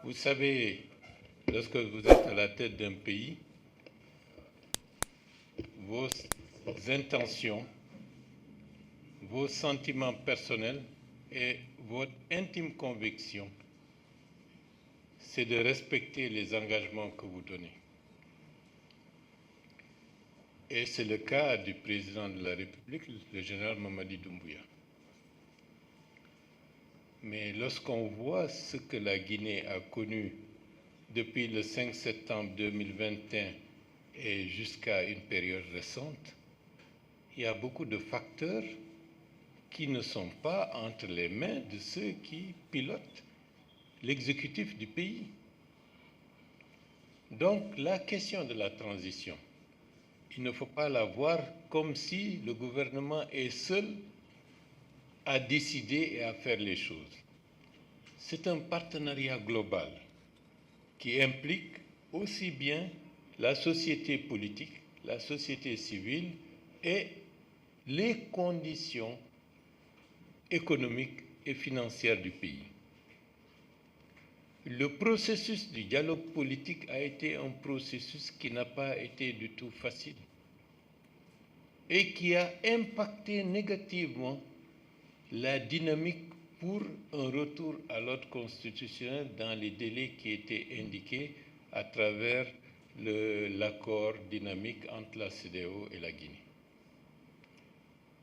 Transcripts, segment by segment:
Vous savez, lorsque vous êtes à la tête d'un pays, vos intentions, vos sentiments personnels et votre intime conviction, c'est de respecter les engagements que vous donnez. Et c'est le cas du président de la République, le général Mamadi Doumbouya. Mais lorsqu'on voit ce que la Guinée a connu depuis le 5 septembre 2021 et jusqu'à une période récente, il y a beaucoup de facteurs qui ne sont pas entre les mains de ceux qui pilotent l'exécutif du pays. Donc la question de la transition, il ne faut pas la voir comme si le gouvernement est seul à décider et à faire les choses. C'est un partenariat global qui implique aussi bien la société politique, la société civile et les conditions économiques et financières du pays. Le processus du dialogue politique a été un processus qui n'a pas été du tout facile et qui a impacté négativement la dynamique pour un retour à l'ordre constitutionnel dans les délais qui étaient indiqués à travers l'accord dynamique entre la CEDEAO et la Guinée.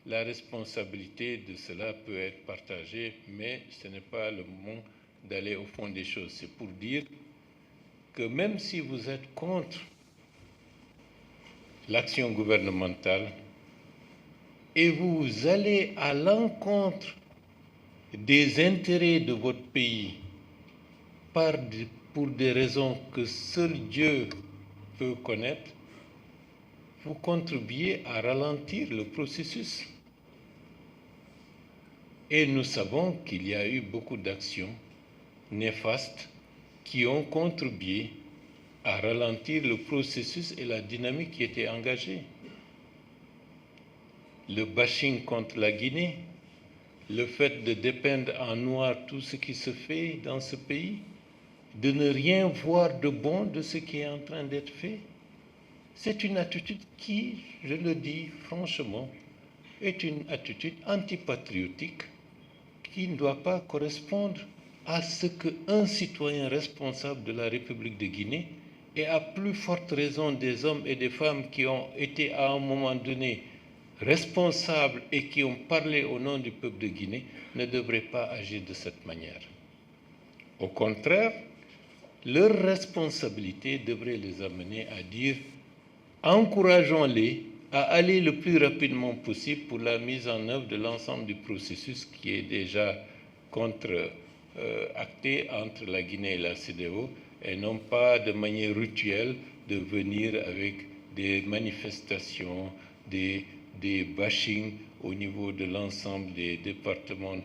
La responsabilité de cela peut être partagée, mais ce n'est pas le moment d'aller au fond des choses. C'est pour dire que même si vous êtes contre l'action gouvernementale et vous allez à l'encontre des intérêts de votre pays pour des raisons que seul Dieu peut connaître, vous contribuez à ralentir le processus. Et nous savons qu'il y a eu beaucoup d'actions néfastes qui ont contribué à ralentir le processus et la dynamique qui était engagée. Le bashing contre la Guinée, le fait de dépeindre en noir tout ce qui se fait dans ce pays, de ne rien voir de bon de ce qui est en train d'être fait, c'est une attitude qui, je le dis franchement, est une attitude antipatriotique qui ne doit pas correspondre à ce qu'un citoyen responsable de la République de Guinée, et à plus forte raison des hommes et des femmes qui ont été à un moment donné responsables et qui ont parlé au nom du peuple de Guinée, ne devraient pas agir de cette manière. Au contraire, leur responsabilité devrait les amener à dire « encourageons-les à aller le plus rapidement possible pour la mise en œuvre de l'ensemble du processus qui est déjà acté entre la Guinée et la CEDEAO, et non pas de manière rituelle de venir avec des manifestations, des bashings au niveau de l'ensemble des départements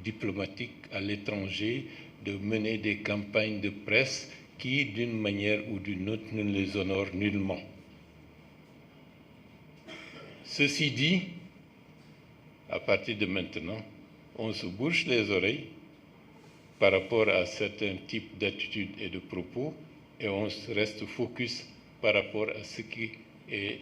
diplomatiques à l'étranger, de mener des campagnes de presse qui, d'une manière ou d'une autre, ne les honorent nullement. Ceci dit, à partir de maintenant, on se bouche les oreilles par rapport à certains types d'attitudes et de propos, et on reste focus par rapport à ce qui est,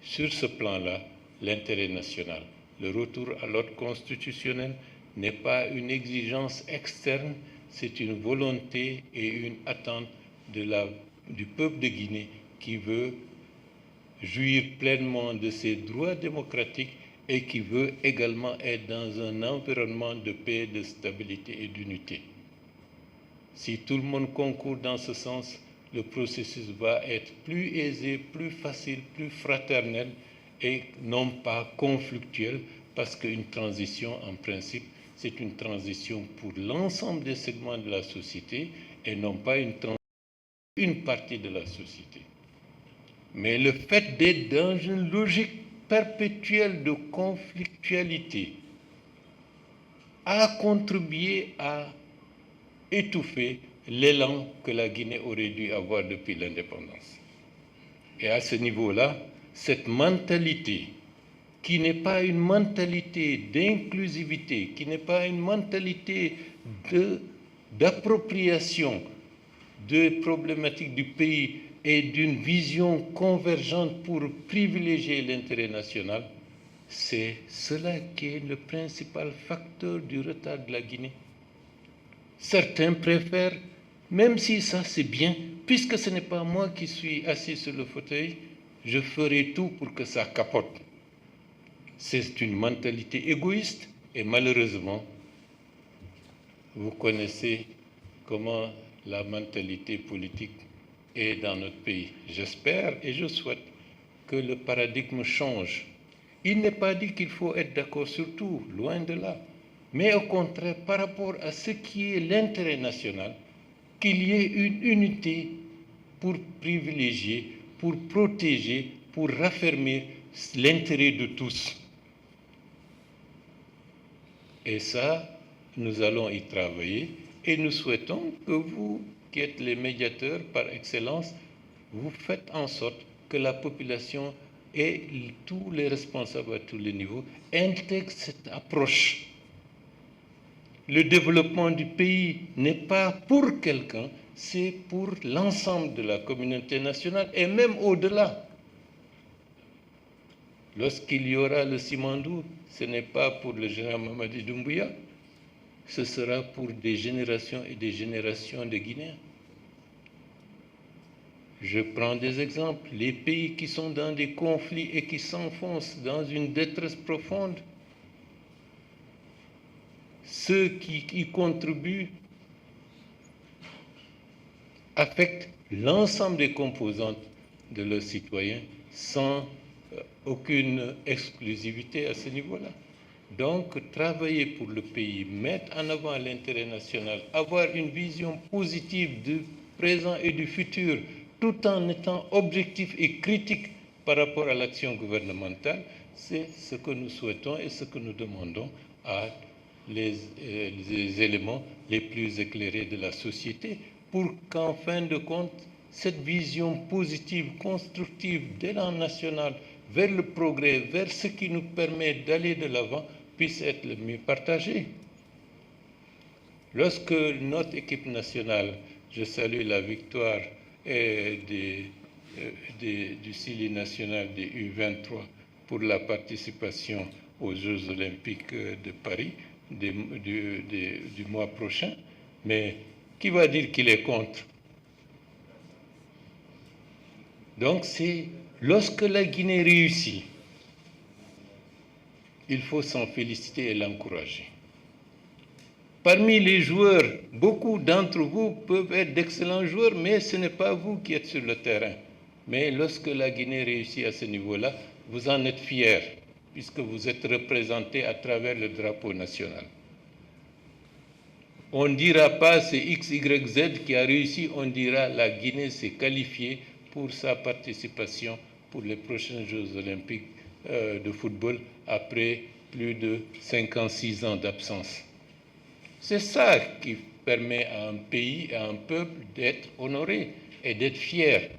sur ce plan-là, l'intérêt national. Le retour à l'ordre constitutionnel n'est pas une exigence externe, c'est une volonté et une attente du peuple de Guinée qui veut jouir pleinement de ses droits démocratiques et qui veut également être dans un environnement de paix, de stabilité et d'unité. Si tout le monde concourt dans ce sens, le processus va être plus aisé, plus facile, plus fraternel et non pas conflictuel, parce qu'une transition, en principe, c'est une transition pour l'ensemble des segments de la société et non pas une partie de la société. Mais le fait d'être dans une logique perpétuelle de conflictualité a contribué à étouffer l'élan que la Guinée aurait dû avoir depuis l'indépendance. Et à ce niveau-là, cette mentalité, qui n'est pas une mentalité d'inclusivité, qui n'est pas une mentalité d'appropriation des problématiques du pays et d'une vision convergente pour privilégier l'intérêt national, c'est cela qui est le principal facteur du retard de la Guinée. Certains préfèrent, même si ça c'est bien, puisque ce n'est pas moi qui suis assis sur le fauteuil, je ferai tout pour que ça capote. C'est une mentalité égoïste et malheureusement, vous connaissez comment la mentalité politique est dans notre pays. J'espère et je souhaite que le paradigme change. Il n'est pas dit qu'il faut être d'accord sur tout, loin de là. Mais au contraire, par rapport à ce qui est l'intérêt national, qu'il y ait une unité pour privilégier, pour protéger, pour raffermir l'intérêt de tous. Et ça, nous allons y travailler et nous souhaitons que vous, qui êtes les médiateurs par excellence, vous faites en sorte que la population et tous les responsables à tous les niveaux intègrent cette approche. Le développement du pays n'est pas pour quelqu'un, c'est pour l'ensemble de la communauté nationale et même au-delà. Lorsqu'il y aura le Simandou, ce n'est pas pour le général Mamadi Doumbouya, ce sera pour des générations et des générations de Guinéens. Je prends des exemples, les pays qui sont dans des conflits et qui s'enfoncent dans une détresse profonde, ceux qui y contribuent affectent l'ensemble des composantes de leurs citoyens sans aucune exclusivité à ce niveau-là. Donc, travailler pour le pays, mettre en avant l'intérêt national, avoir une vision positive du présent et du futur, tout en étant objectif et critique par rapport à l'action gouvernementale, c'est ce que nous souhaitons et ce que nous demandons à les éléments les plus éclairés de la société pour qu'en fin de compte, cette vision positive, constructive d'élan national vers le progrès, vers ce qui nous permet d'aller de l'avant, puisse être le mieux partagée. Lorsque notre équipe nationale, je salue la victoire du CILI national des U23 pour la participation aux Jeux olympiques de Paris du mois prochain, mais qui va dire qu'il est contre? Donc c'est lorsque la Guinée réussit, il faut s'en féliciter et l'encourager. Parmi les joueurs, beaucoup d'entre vous peuvent être d'excellents joueurs, mais ce n'est pas vous qui êtes sur le terrain. Mais lorsque la Guinée réussit à ce niveau-là, vous en êtes fiers, puisque vous êtes représentés à travers le drapeau national. On ne dira pas c'est X, Y, Z qui a réussi, on dira la Guinée s'est qualifiée pour sa participation pour les prochains Jeux olympiques de football après plus de 56 ans d'absence. C'est ça qui permet à un pays, à un peuple d'être honoré et d'être fier.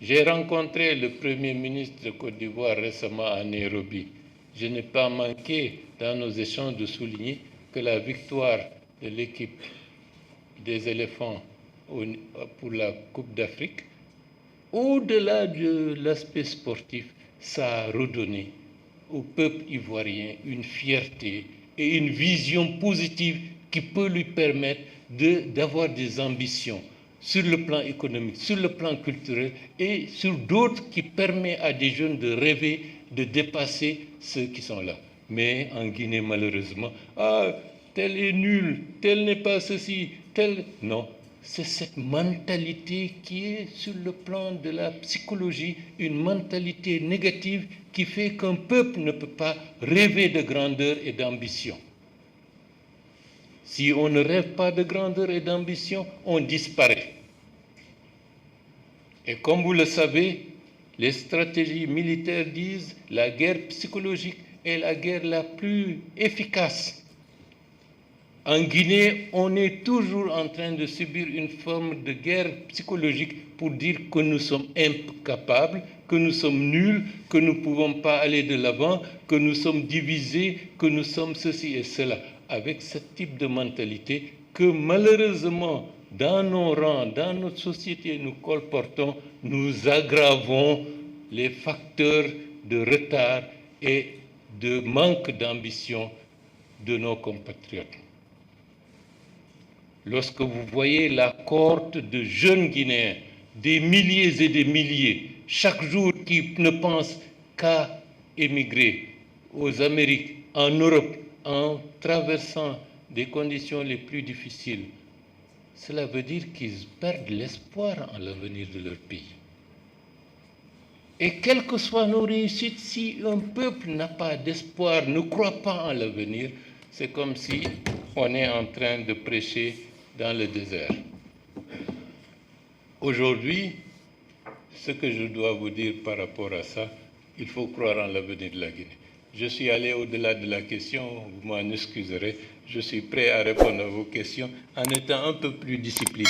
J'ai rencontré le Premier ministre de Côte d'Ivoire récemment à Nairobi. Je n'ai pas manqué dans nos échanges de souligner que la victoire de l'équipe des éléphants pour la Coupe d'Afrique, au-delà de l'aspect sportif, ça a redonné au peuple ivoirien une fierté et une vision positive qui peut lui permettre d'avoir des ambitions sur le plan économique, sur le plan culturel et sur d'autres qui permettent à des jeunes de rêver, de dépasser ceux qui sont là. Mais en Guinée, malheureusement, tel est nul, tel n'est pas ceci, tel... Non, c'est cette mentalité qui est sur le plan de la psychologie, une mentalité négative qui fait qu'un peuple ne peut pas rêver de grandeur et d'ambition. Si on ne rêve pas de grandeur et d'ambition, on disparaît. Et comme vous le savez, les stratégies militaires disent que la guerre psychologique est la guerre la plus efficace. En Guinée, on est toujours en train de subir une forme de guerre psychologique pour dire que nous sommes incapables, que nous sommes nuls, que nous ne pouvons pas aller de l'avant, que nous sommes divisés, que nous sommes ceci et cela. Avec ce type de mentalité que malheureusement dans nos rangs, dans notre société, nous colportons, nous aggravons les facteurs de retard et de manque d'ambition de nos compatriotes. Lorsque vous voyez la cohorte de jeunes Guinéens, des milliers et des milliers, chaque jour qui ne pensent qu'à émigrer aux Amériques, en Europe, en traversant des conditions les plus difficiles, cela veut dire qu'ils perdent l'espoir en l'avenir de leur pays. Et quelles que soient nos réussites, si un peuple n'a pas d'espoir, ne croit pas en l'avenir, c'est comme si on est en train de prêcher dans le désert. Aujourd'hui, ce que je dois vous dire par rapport à ça, il faut croire en l'avenir de la Guinée. Je suis allé au-delà de la question, vous m'en excuserez, je suis prêt à répondre à vos questions en étant un peu plus discipliné.